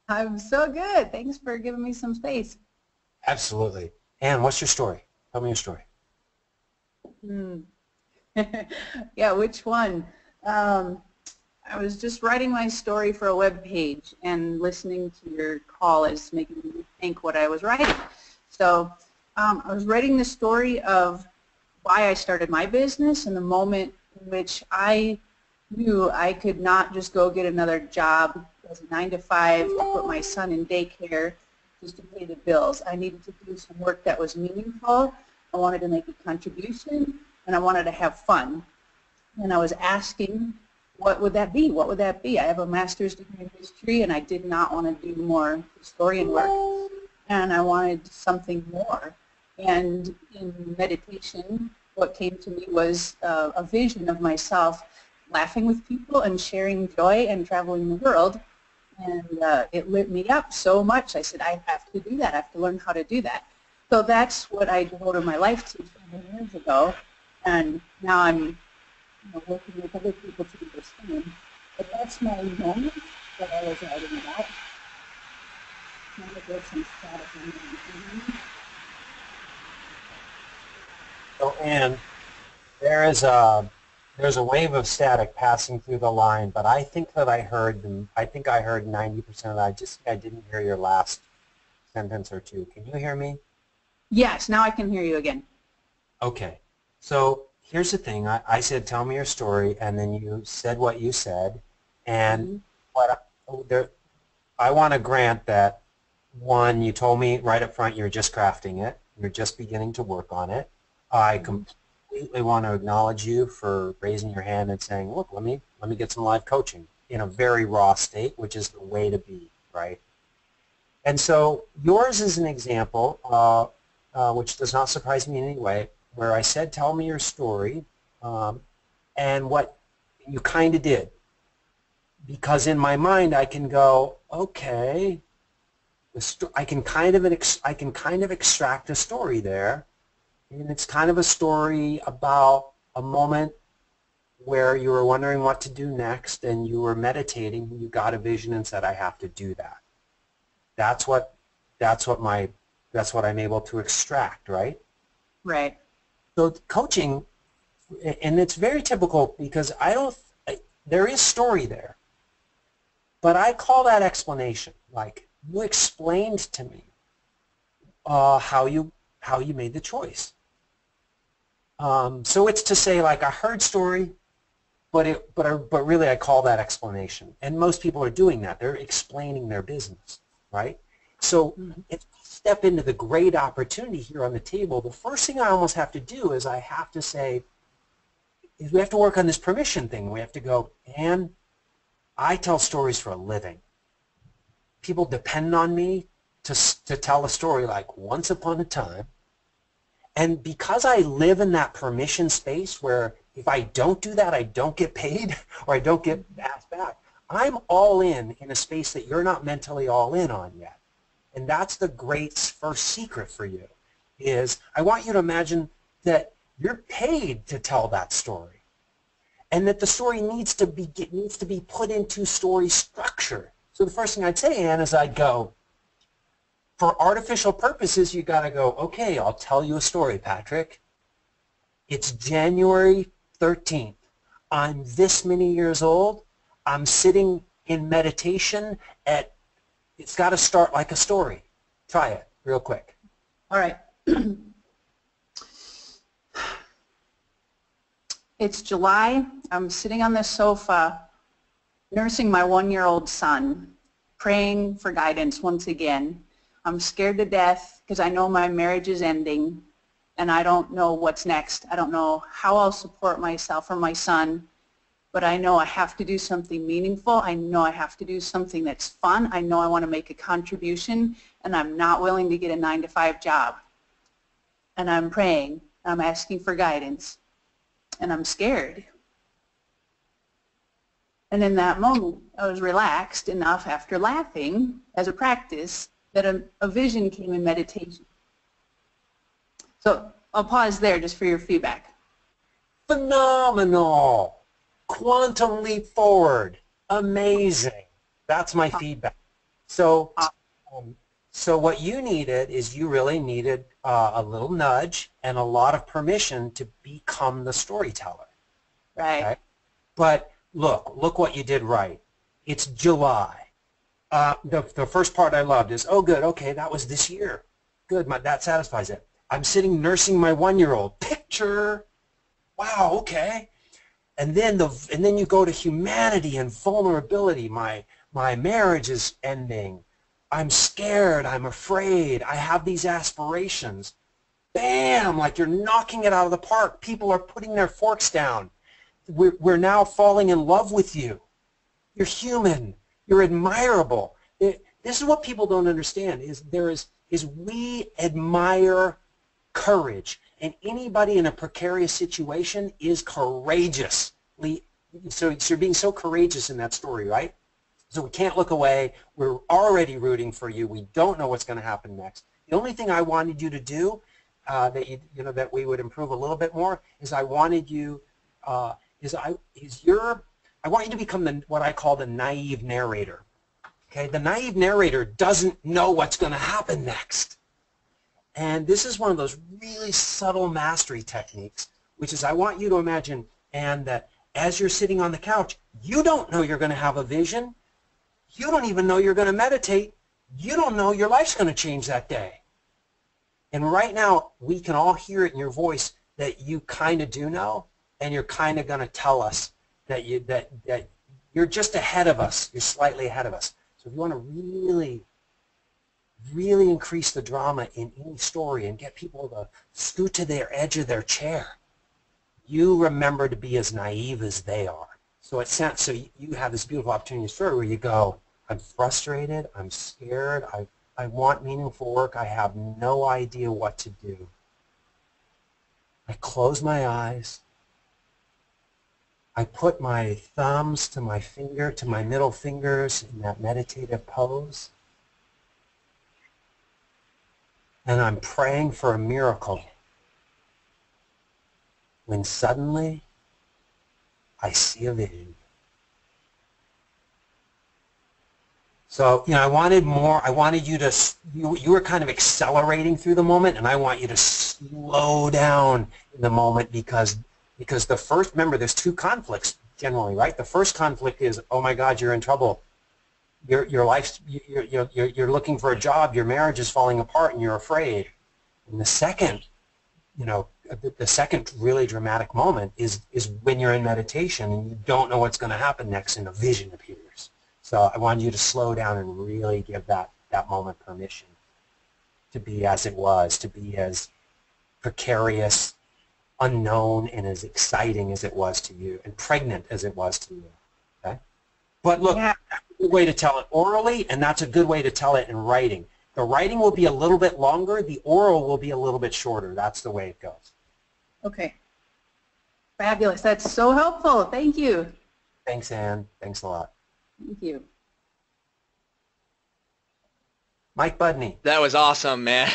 I'm so good. Thanks for giving me some space. Absolutely. Anne, what's your story? Tell me your story. Hmm. Yeah, which one? Um, I was just writing my story for a web page and listening to your call is making me think what I was writing. So I was writing the story of why I started my business and the moment in which I knew I could not just go get another job as a 9 to 5 to put my son in daycare just to pay the bills. I needed to do some work that was meaningful. I wanted to make a contribution and I wanted to have fun. And I was asking, what would that be? What would that be? I have a master's degree in history and I did not want to do more historian work. And I wanted something more. And in meditation, what came to me was a vision of myself laughing with people and sharing joy and traveling the world. And it lit me up so much. I said, I have to do that. I have to learn how to do that. So that's what I devoted my life to 7 years ago. And now I'm working with other people to do the same. But that's my moment that I was writing about. Trying to get some static on my. So, Anne, there's a wave of static passing through the line, but I think that I think I heard 90% of that. I didn't hear your last sentence or two. Can you hear me? Yes, now I can hear you again. Okay. So here's the thing. I said, tell me your story, and then you said what you said, and Mm-hmm. what there, I want to grant that one, you told me right up front you're just crafting it. You're just beginning to work on it. I Mm-hmm. completely want to acknowledge you for raising your hand and saying, look, let me get some live coaching in a very raw state, which is the way to be, right? And so yours is an example, which does not surprise me in any way, where I said, tell me your story, um, and what you kind of did. Because in my mind, I can go, okay, I can kind of extract a story there, and it's kind of a story about a moment where you were wondering what to do next, and you were meditating, and you got a vision and said, I have to do that. That's what that's what my that's what I'm able to extract, right? Right. So coaching, and it's very typical because there is story there, but I call that explanation. Like you explained to me how you made the choice. So it's to say like I heard story, but really I call that explanation. And most people are doing that. They're explaining their business, right? So Mm-hmm. if we step into the great opportunity here on the table, the first thing I almost have to do is I have to say, is we have to work on this permission thing. We have to go, and I tell stories for a living. People depend on me to tell a story like once upon a time. And because I live in that permission space where if I don't do that, I don't get paid or I don't get asked back, I'm all in a space that you're not mentally all in on yet. And that's the great first secret for you is I want you to imagine that you're paid to tell that story and that the story needs to be put into story structure. So the first thing I'd say, Anne, is I'd go, for artificial purposes, you got to go, okay, I'll tell you a story, Patrick. It's January 13th. I'm this many years old. I'm sitting in meditation it's got to start like a story. Try it real quick. All right. It's July. I'm sitting on the sofa nursing my 1-year-old son, praying for guidance once again. I'm scared to death because I know my marriage is ending and I don't know what's next. I don't know how I'll support myself or my son, but I know I have to do something meaningful. I know I have to do something that's fun. I know I want to make a contribution and I'm not willing to get a 9 to 5 job. And I'm praying, I'm asking for guidance, and I'm scared. And in that moment, I was relaxed enough after laughing as a practice that a vision came in meditation. So I'll pause there just for your feedback. Phenomenal. Quantum leap forward. Amazing. That's my feedback. So, so what you needed is you really needed a little nudge and a lot of permission to become the storyteller. Right. Okay? But look what you did right. It's July. The first part I loved is, oh good, okay, that was this year. Good, that satisfies it. I'm sitting nursing my 1-year-old. Picture. Wow, okay. And then you go to humanity and vulnerability. My marriage is ending. I'm scared. I'm afraid. I have these aspirations. Bam! Like you're knocking it out of the park. People are putting their forks down. We're now falling in love with you. You're human. You're admirable. This is what people don't understand. Is we admire courage. And anybody in a precarious situation is courageous. So you're being so courageous in that story, right? So we can't look away. We're already rooting for you. We don't know what's going to happen next. The only thing I wanted you to do that we would improve a little bit more is I wanted you I want you to become what I call the naive narrator. Okay, the naive narrator doesn't know what's going to happen next. And this is one of those really subtle mastery techniques, which is I want you to imagine, and that as you're sitting on the couch, you don't know you're going to have a vision. You don't even know you're going to meditate. You don't know your life's going to change that day. And right now, we can all hear it in your voice that you kind of do know, and you're kind of going to tell us that you're just ahead of us. You're slightly ahead of us. So if you want to really increase the drama in any story and get people to scoot to their edge of their chair, you remember to be as naive as they are. So you have this beautiful opportunity in the story where you go, I'm frustrated, I'm scared, I want meaningful work, I have no idea what to do. I close my eyes, I put my thumbs to my middle fingers in that meditative pose, and I'm praying for a miracle. When suddenly I see a vision. So, I wanted you to, you were kind of accelerating through the moment, and I want you to slow down in the moment because the first, remember, there's two conflicts generally, right? The first conflict is, oh my God, you're in trouble. Your life's, you're looking for a job, your marriage is falling apart, and you're afraid. And the second, the second really dramatic moment is when you're in meditation and you don't know what's going to happen next and a vision appears. So I wanted you to slow down and really give that moment permission to be as it was, to be as precarious, unknown, and as exciting as it was to you, and pregnant as it was to you. Okay? But look, Yeah. that's a good way to tell it orally, and that's a good way to tell it in writing. The writing will be a little bit longer. The oral will be a little bit shorter. That's the way it goes. Okay. Fabulous. That's so helpful. Thank you. Thanks, Ann. Thanks a lot. Thank you. Mike Budney. That was awesome, man.